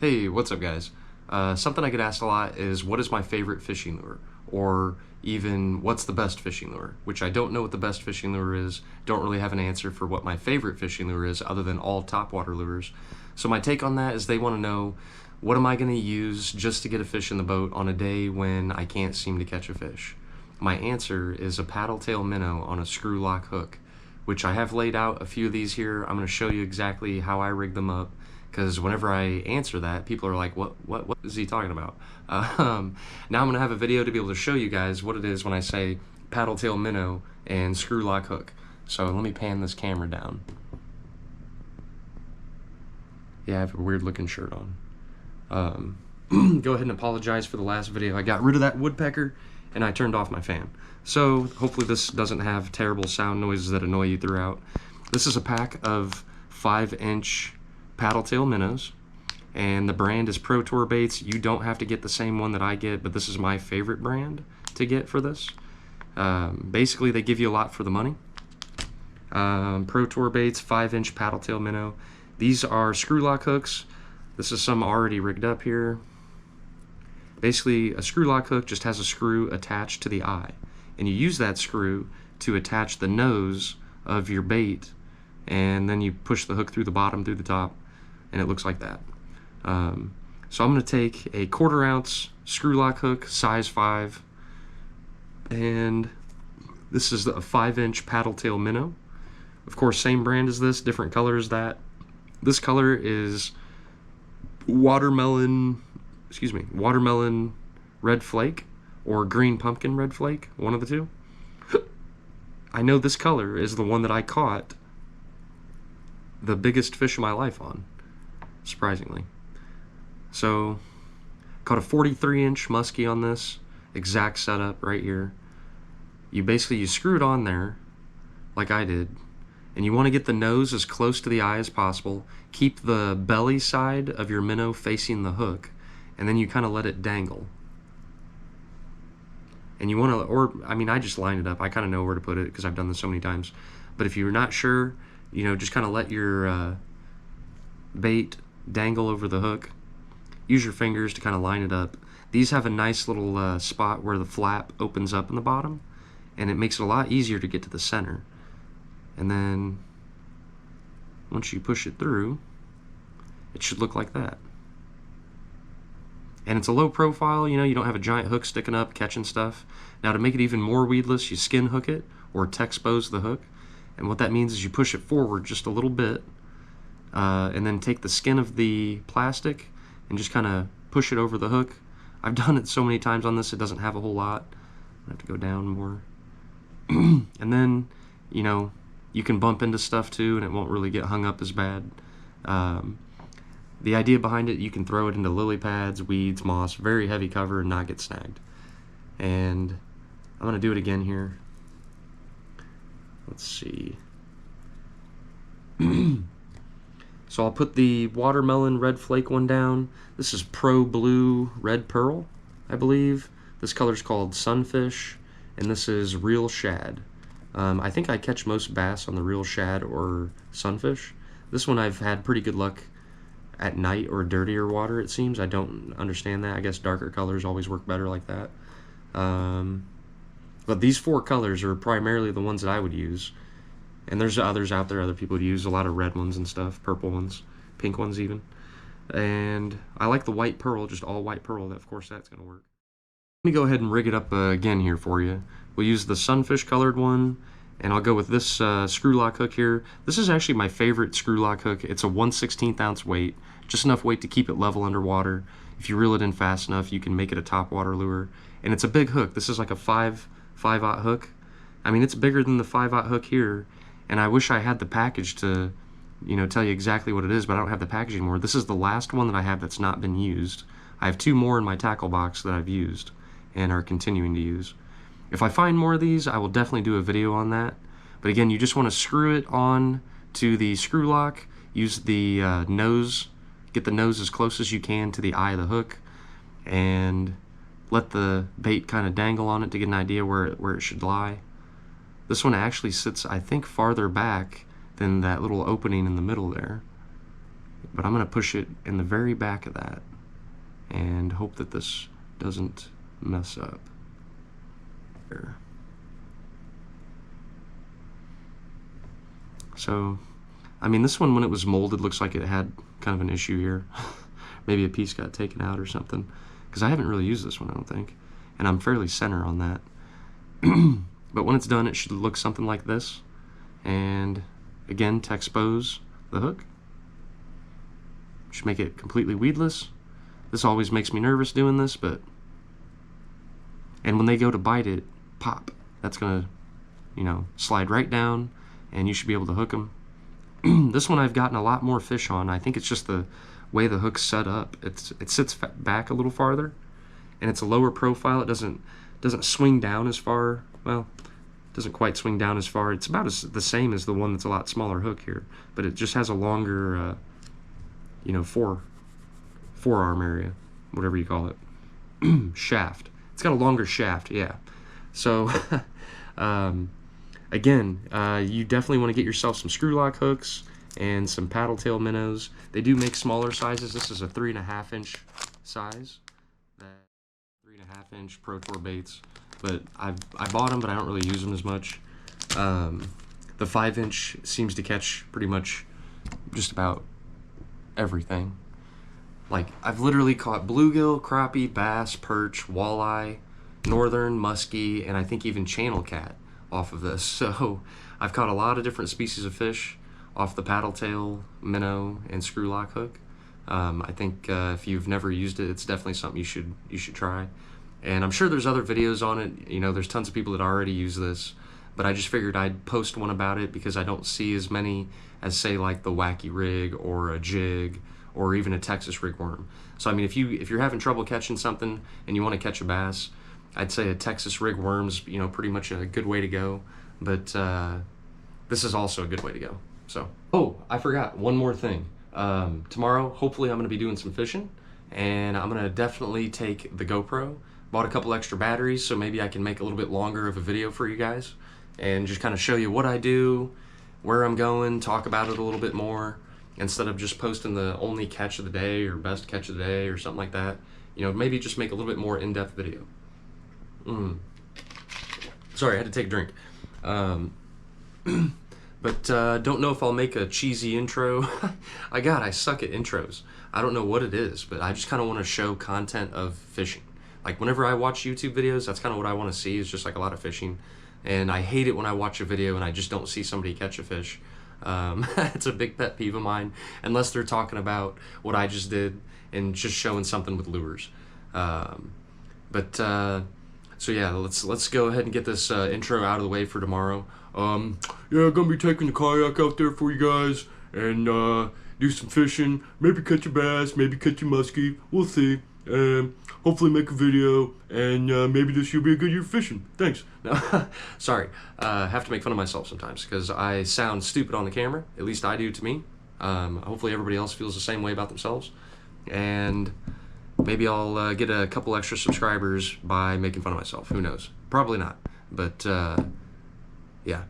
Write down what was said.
Hey, what's up guys? Something I get asked a lot is what is my favorite fishing lure? Or even what's the best fishing lure? Which I don't know what the best fishing lure is, don't really have an answer for what my favorite fishing lure is other than all topwater lures. So my take on that is they want to know what am I going to use just to get a fish in the boat on a day when I can't seem to catch a fish? My answer is a paddle tail minnow on a screw lock hook, which I have laid out a few of these here. I'm going to show you exactly how I rig them up, because whenever I answer that, people are like, what is he talking about? Now I'm gonna have a video to be able to show you guys what it is when I say paddle tail minnow and screw lock hook. So let me pan this camera down. Yeah, I have a weird looking shirt on. Go ahead and apologize for the last video. I got rid of that woodpecker and I turned off my fan. So hopefully this doesn't have terrible sound noises that annoy you throughout. This is a pack of 5-inch paddle tail minnows, and the brand is Pro Tour Baits. You don't have to get the same one that I get, but this is my favorite brand to get for this. Basically they give you a lot for the money. Pro Tour Baits 5-inch paddle tail minnow. These are screw lock hooks. This is some already rigged up here. Basically a screw lock hook just has a screw attached to the eye, and you use that screw to attach the nose of your bait, and then you push the hook through the bottom, through the top, and it looks like that. So I'm going to take a 1/4 ounce screw lock hook, size 5, and this is a 5-inch paddle tail minnow. Of course, same brand as this, different color as that. This color is watermelon red flake, or green pumpkin red flake, one of the two. I know this color is the one that I caught the biggest fish of my life on, surprisingly. So caught a 43-inch musky on this exact setup right here. You screw it on there like I did, and you want to get the nose as close to the eye as possible. Keep the belly side of your minnow facing the hook, and then you kind of let it dangle. And you want to, or I mean, I just line it up. I kind of know where to put it because I've done this so many times. But if you're not sure, you know, just kind of let your bait dangle over the hook. Use your fingers to kind of line it up. These have a nice little spot where the flap opens up in the bottom, and it makes it a lot easier to get to the center. And then once you push it through, it should look like that. And it's a low profile, you know, you don't have a giant hook sticking up catching stuff. Now to make it even more weedless, you skin hook it or Texpose the hook. And what that means is you push it forward just a little bit, and then take the skin of the plastic and just kind of push it over the hook. I've done it so many times on this, it doesn't have a whole lot. I have to go down more. And then, you know, you can bump into stuff too and it won't really get hung up as bad. The idea behind it, you can throw it into lily pads, weeds, moss, very heavy cover, and not get snagged. And I'm going to do it again here. Let's see. So I'll put the watermelon red flake one down. This is Pro Blue Red Pearl, I believe. This color's called Sunfish, and this is Real Shad. I think I catch most bass on the Real Shad or Sunfish. This one I've had pretty good luck at night or dirtier water, it seems. I don't understand that. I guess darker colors always work better like that. But these 4 colors are primarily the ones that I would use. And there's others out there other people would use, a lot of red ones and stuff, purple ones, pink ones even. And I like the white pearl, just all white pearl. Of course that's going to work. Let me go ahead and rig it up again here for you. We'll use the sunfish colored one, and I'll go with this screw lock hook here. This is actually my favorite screw lock hook. It's a 1/16 ounce weight, just enough weight to keep it level underwater. If you reel it in fast enough, you can make it a topwater lure. And it's a big hook. This is like a 5/aught hook. I mean, it's bigger than the 5/aught hook here, and I wish I had the package to, you know, tell you exactly what it is, but I don't have the package anymore. This is the last one that I have that's not been used. I have 2 more in my tackle box that I've used and are continuing to use. If I find more of these, I will definitely do a video on that. But again, you just want to screw it on to the screw lock, use the nose, get the nose as close as you can to the eye of the hook, and let the bait kind of dangle on it to get an idea where it should lie. This one actually sits, I think, farther back than that little opening in the middle there. but I'm going to push it in the very back of that and hope that this doesn't mess up. There. So, I mean, this one, when it was molded, looks like it had kind of an issue here. Maybe a piece got taken out or something, because I haven't really used this one, I don't think, and I'm fairly center on that. But when it's done, it should look something like this. And again, to expose the hook, should make it completely weedless. This always makes me nervous doing this, but and when they go to bite it, pop, that's gonna, you know, slide right down, and you should be able to hook them. This one I've gotten a lot more fish on. I think it's just the way the hook's set up. It sits back a little farther, and it's a lower profile. It doesn't swing down as far. Well, it doesn't quite swing down as far. It's about the same as the one that's a lot smaller hook here, but it just has a longer, you know, forearm area, whatever you call it, shaft. It's got a longer shaft, yeah. So, again, you definitely want to get yourself some screw lock hooks and some paddle tail minnows. They do make smaller sizes. This is a 3.5 inch size. 3.5 inch Pro Tour baits, but I bought them, but I don't really use them as much. The 5 inch seems to catch pretty much just about everything. Like, I've literally caught bluegill, crappie, bass, perch, walleye, northern, musky, and I think even channel cat off of this. So I've caught a lot of different species of fish off the paddle tail, minnow, and screw lock hook. I think if you've never used it, it's definitely something you should try. And I'm sure there's other videos on it. You know, there's tons of people that already use this, but I just figured I'd post one about it because I don't see as many as, say, like the wacky rig or a jig or even a Texas rig worm. So I mean, if you're having trouble catching something and you want to catch a bass, I'd say a Texas rig worm's, you know, pretty much a good way to go. But this is also a good way to go. So, oh, I forgot one more thing. Tomorrow, hopefully, I'm going to be doing some fishing, and I'm going to definitely take the GoPro. Bought a couple extra batteries, so maybe I can make a little bit longer of a video for you guys and just kind of show you what I do, where I'm going, talk about it a little bit more, instead of just posting the only catch of the day or best catch of the day or something like that. You know, maybe just make a little bit more in-depth video. Sorry, I had to take a drink. But don't know if I'll make a cheesy intro. I suck at intros. I don't know what it is, but I just kind of want to show content of fishing. Like, whenever I watch YouTube videos, that's kind of what I want to see, is just like a lot of fishing. And I hate it when I watch a video and I just don't see somebody catch a fish. It's a big pet peeve of mine, unless they're talking about what I just did and just showing something with lures. So yeah, let's go ahead and get this intro out of the way for tomorrow. Yeah, gonna be taking the kayak out there for you guys and do some fishing. Maybe catch a bass, maybe catch a musky. We'll see. Hopefully make a video, and maybe this will be a good year fishing. Thanks. No, sorry. I have to make fun of myself sometimes because I sound stupid on the camera. At least I do to me. Hopefully everybody else feels the same way about themselves. And maybe I'll get a couple extra subscribers by making fun of myself. Who knows? Probably not. But yeah.